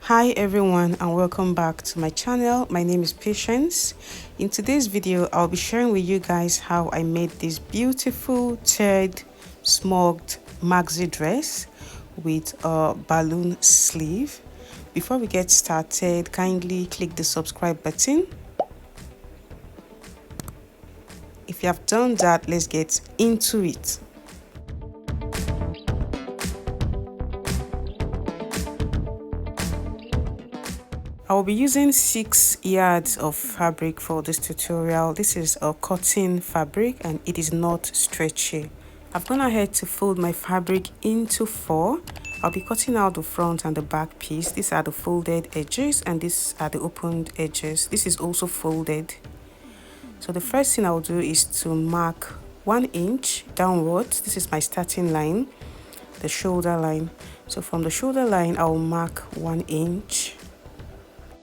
Hi everyone and welcome back to my channel. My name is Patience. In today's video I'll be sharing with you guys how I made this beautiful tiered smoked maxi dress with a balloon sleeve. Before we get started, kindly click the subscribe button. If you have done that, let's get into it. I will be using 6 yards of fabric for this tutorial. This is a cotton fabric and it is not stretchy. I've gone ahead to fold my fabric into 4. I'll be cutting out the front and the back piece. These are the folded edges and these are the opened edges. This is also folded. So the first thing I'll do is to mark 1 inch downwards. This is my starting line, the shoulder line. So from the shoulder line, I'll mark 1 inch.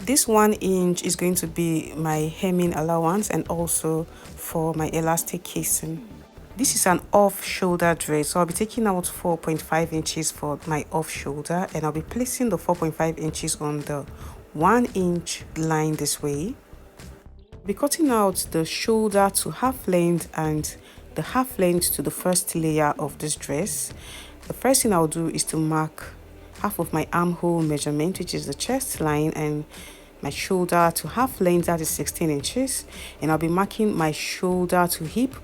This 1 inch is going to be my hemming allowance and also for my elastic casing. This is an off shoulder dress, so I'll be taking out 4.5 inches for my off shoulder and I'll be placing the 4.5 inches on the 1 inch line this way. I'll be cutting out the shoulder to half length and the half length to the first layer of this dress. The first thing I'll do is to mark half of my armhole measurement, which is the chest line, and my shoulder to half length, that is 16 inches, and I'll be marking my shoulder to hip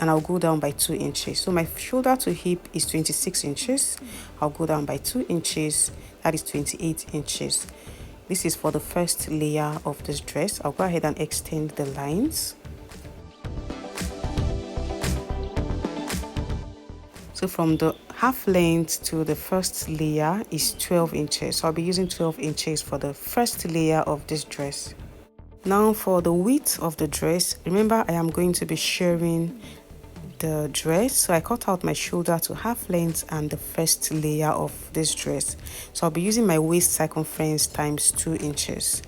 and I'll go down by 2 inches. So my shoulder to hip is 26 inches. I'll go down by 2 inches, that is 28 inches. This is for the first layer of this dress. I'll go ahead and extend the lines. So from the half length to the first layer is 12 inches. So I'll be using 12 inches for the first layer of this dress. Now for the width of the dress, remember I am going to be sharing the dress. So I cut out my shoulder to half length and the first layer of this dress. So I'll be using my waist circumference times 2 inches.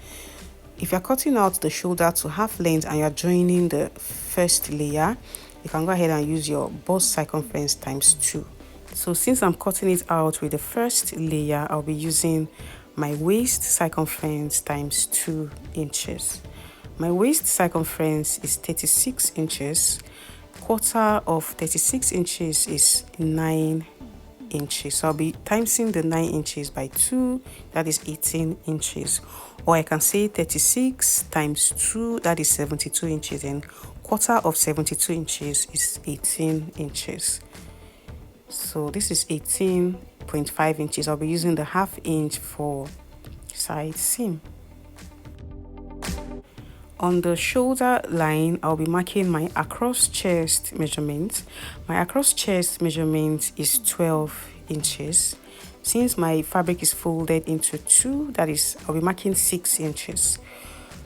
If you're cutting out the shoulder to half length and you're joining the first layer, you can go ahead and use your bust circumference times 2. So since I'm cutting it out with the first layer, I'll be using my waist circumference times 2 inches. My waist circumference is 36 inches. Quarter of 36 inches is 9 inches. So I'll be timesing the 9 inches by 2, that is 18 inches. Or I can say 36 times 2, that is 72 inches, and quarter of 72 inches is 18 inches. So this is 18.5 inches. I'll be using the half inch for side seam. On the shoulder line, I'll be marking my across chest measurement. My across chest measurement is 12 inches. Since my fabric is folded into 2, that is, I'll be marking 6 inches.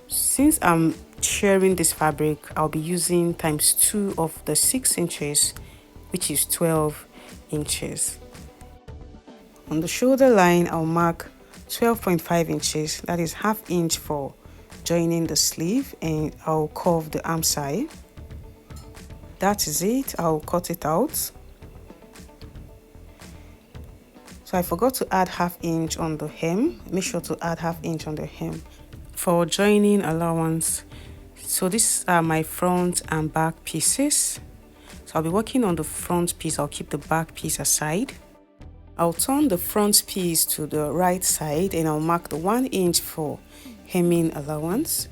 Since I'm sharing this fabric, I'll be using times 2 of the 6 inches, which is 12 inches. On the shoulder line, I'll mark 12.5 inches, that is half inch for joining the sleeve, and I'll curve the arm side. That is it. I'll cut it out. So I forgot to add half inch on the hem. Make sure to add half inch on the hem for joining allowance. So these are my front and back pieces. So I'll be working on the front piece. I'll keep the back piece aside. I'll turn the front piece to the right side and I'll mark the 1 inch for hemming allowance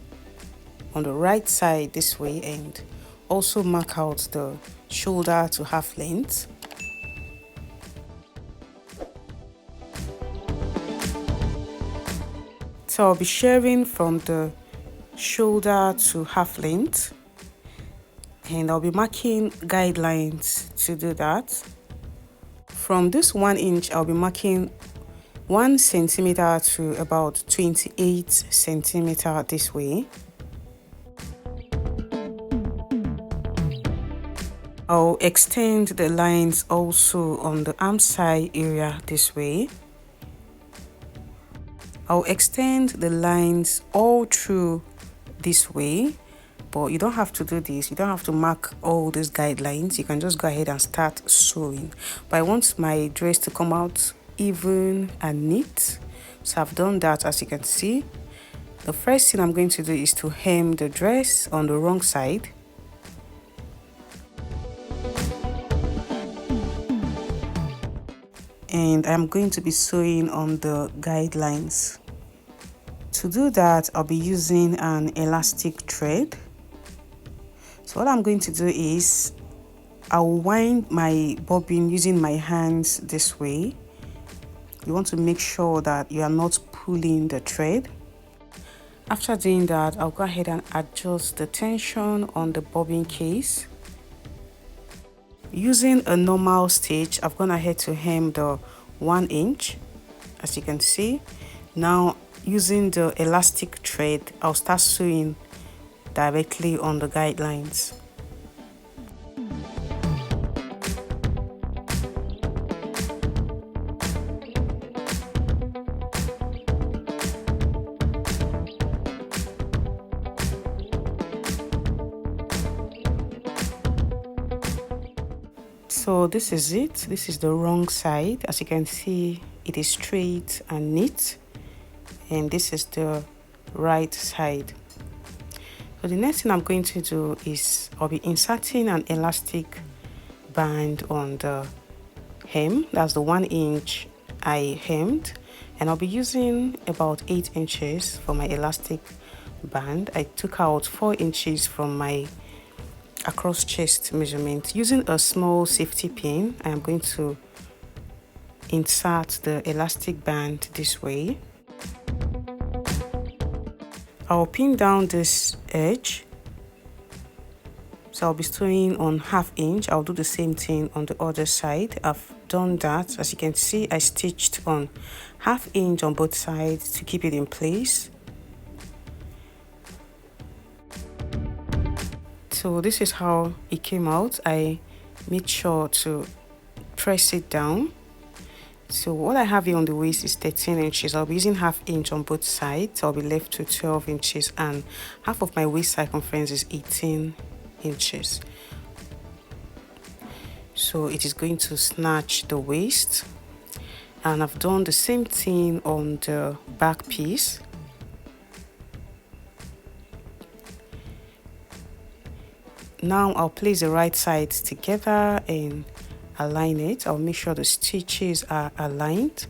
on the right side this way, and also mark out the shoulder to half length. So I'll be sharing from the shoulder to half length and I'll be marking guidelines to do that. From this 1 inch, I'll be marking 1 centimeter to about 28 centimeter this way. I'll extend the lines also on the arm side area this way. I'll extend the lines all through this way, but you don't have to do this. You don't have to mark all these guidelines. You can just go ahead and start sewing. But I want my dress to come out even and neat. So I've done that. As you can see, the first thing I'm going to do is to hem the dress on the wrong side. And I'm going to be sewing on the guidelines. To do that, I'll be using an elastic thread. So what I'm going to do is I'll wind my bobbin using my hands this way. You want to make sure that you are not pulling the thread. After doing that, I'll go ahead and adjust the tension on the bobbin case. Using a normal stitch, I've gone ahead to hem the 1 inch, as you can see. Now, using the elastic thread, I'll start sewing directly on the guidelines. So this is it. This is the wrong side. As you can see, it is straight and neat. And this is the right side. So the next thing I'm going to do is I'll be inserting an elastic band on the hem. That's the 1 inch I hemmed. And I'll be using about 8 inches for my elastic band. I took out 4 inches from my across chest measurement. Using a small safety pin, I am going to insert the elastic band this way. I'll pin down this edge. So I'll be sewing on 1/2 inch. I'll do the same thing on the other side. I've done that. As you can see, I stitched on 1/2 inch on both sides to keep it in place. So this is how it came out. I made sure to press it down. So what I have here on the waist is 13 inches. I'll be using 1/2 inch on both sides. I'll be left with 12 inches, and half of my waist circumference is 18 inches. So it is going to snatch the waist. And I've done the same thing on the back piece. Now I'll place the right sides together and align it. I'll make sure the stitches are aligned,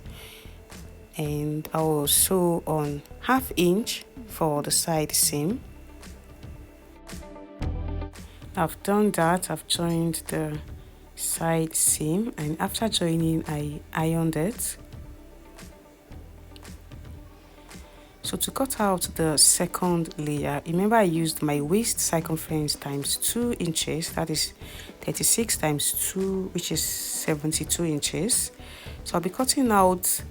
and I will sew on 1/2 inch for the side seam. I've done that. I've joined the side seam, and after joining, I ironed it. So to cut out the second layer, remember I used my waist circumference times 2 inches, that is 36 times 2, which is 72 inches. So I'll be cutting out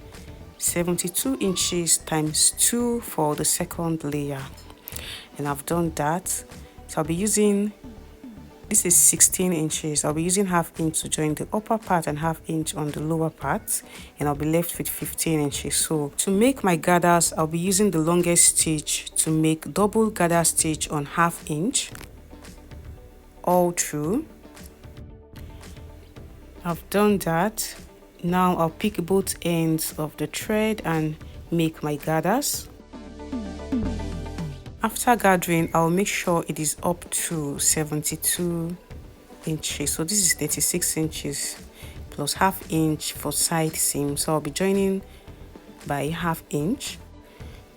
72 inches times 2 for the second layer. And I've done that. So I'll be using, this is 16 inches. I'll be using 1/2 inch to join the upper part and 1/2 inch on the lower part, and I'll be left with 15 inches. So to make my gathers, I'll be using the longest stitch to make double gather stitch on 1/2 inch all through. I've done that. Now I'll pick both ends of the thread and make my gathers. After gathering, I'll make sure it is up to 72 inches. So this is 36 inches plus 1/2 inch for side seam. So I'll be joining by 1/2 inch.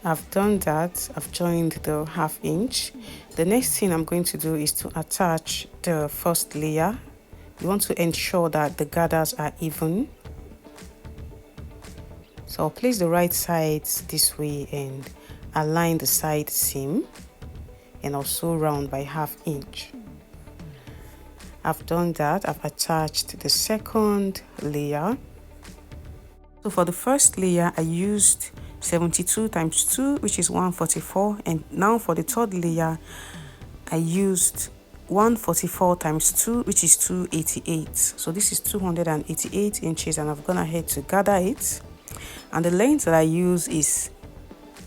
I've done that. I've joined the 1/2 inch. The next thing I'm going to do is to attach the first layer. You want to ensure that the gathers are even. So I'll place the right sides this way and align the side seam, and also round by 1/2 inch. I've done that. I've attached the second layer. So for the first layer, I used 72 times 2, which is 144, and now for the third layer, I used 144 times 2, which is 288. So this is 288 inches, and I've gone ahead to gather it. And the length that I use is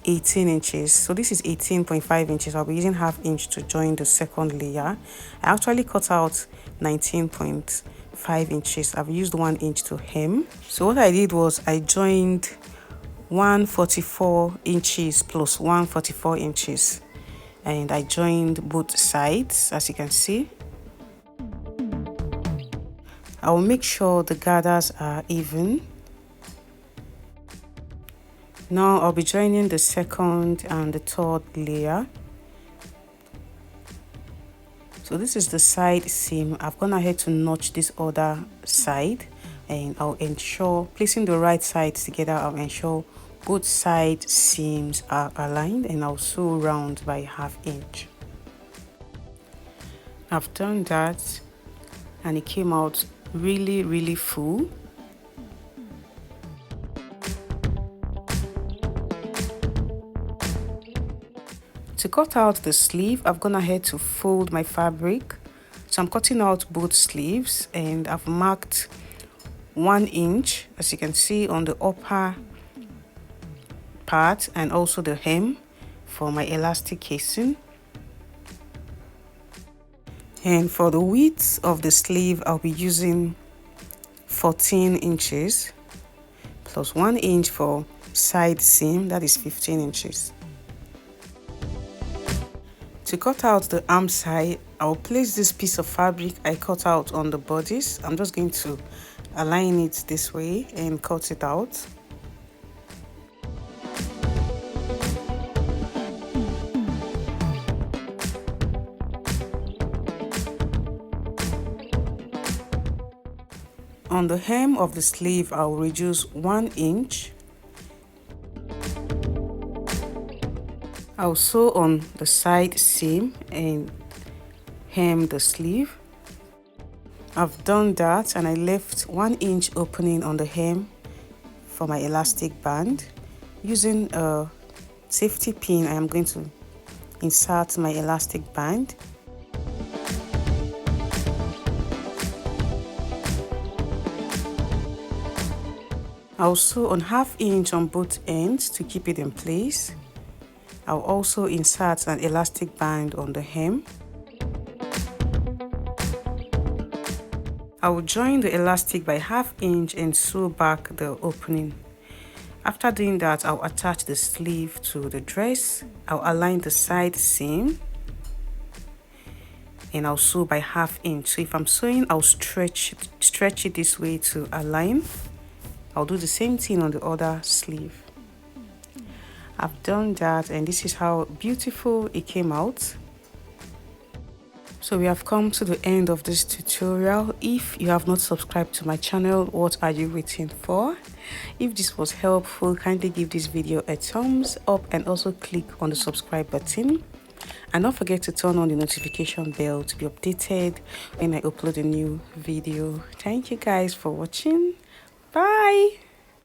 18 inches. So this is 18.5 inches. I'll be using 1/2 inch to join the second layer. I actually cut out 19.5 inches. I've used 1 inch to hem. So what I did was I joined 144 inches plus 144 inches, and I joined both sides. As you can see, I will make sure the gathers are even. Now I'll be joining the second and the third layer. So this is the side seam. I've gone ahead to notch this other side, and I'll ensure, placing the right sides together, I'll ensure both side seams are aligned, and I'll sew round by 1/2 inch. I've done that and it came out really full. To cut out the sleeve, I've gone ahead to fold my fabric. So I'm cutting out both sleeves, and I've marked 1 inch, as you can see, on the upper part and also the hem for my elastic casing. And for the width of the sleeve, I'll be using 14 inches plus 1 inch for side seam, that is 15 inches. To cut out the arm side, I'll place this piece of fabric I cut out on the bodice. I'm just going to align it this way and cut it out. On the hem of the sleeve, I'll reduce 1 inch. I'll sew on the side seam and hem the sleeve. I've done that, and I left 1 inch opening on the hem for my elastic band. Using a safety pin, I am going to insert my elastic band. I'll sew on 1/2 inch on both ends to keep it in place. I'll also insert an elastic band on the hem. I will join the elastic by 1/2 inch and sew back the opening. After doing that, I'll attach the sleeve to the dress. I'll align the side seam and I'll sew by 1/2 inch. So if I'm sewing, I'll stretch it this way to align. I'll do the same thing on the other sleeve. I've done that, and this is how beautiful it came out. So we have come to the end of this tutorial. If you have not subscribed to my channel, what are you waiting for? If this was helpful, kindly give this video a thumbs up and also click on the subscribe button. And don't forget to turn on the notification bell to be updated when I upload a new video. Thank you guys for watching. Bye.